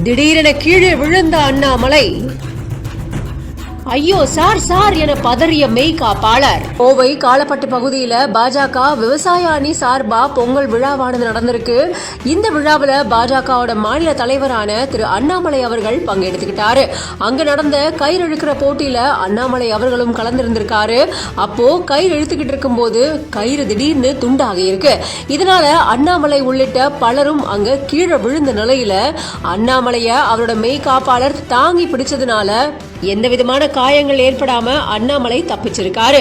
திடீரென கீழே விழுந்த அண்ணாமலை ஐயோ சார் சார் என பதறிய மெய்காப்பாளர். கோவை காலப்பட்டு பகுதியில பாஜக விவசாய அணி சார்பா பொங்கல் விழாவானது நடந்திருக்கு. இந்த விழாவில் பாஜகவோட மாநில தலைவரான திரு அண்ணாமலை அவர்கள் பங்கெடுத்துக்கிட்டாரு. அங்க நடந்த கயிறு இழுக்கிற போட்டியில அண்ணாமலை அவர்களும் கலந்திருந்திருக்காரு. அப்போ கயிறு இழுத்துக்கிட்டு இருக்கும் போது கயிறு திடீர்னு துண்டாகி இருக்கு. இதனால அண்ணாமலை உள்ளிட்ட பலரும் அங்க கீழே விழுந்த நிலையில அண்ணாமலைய அவரோட மெய்காப்பாளர் தாங்கி பிடிச்சதுனால எந்த விதமான காயங்கள் ஏற்படாம அண்ணாமலை தப்பிச்சிருக்காரு.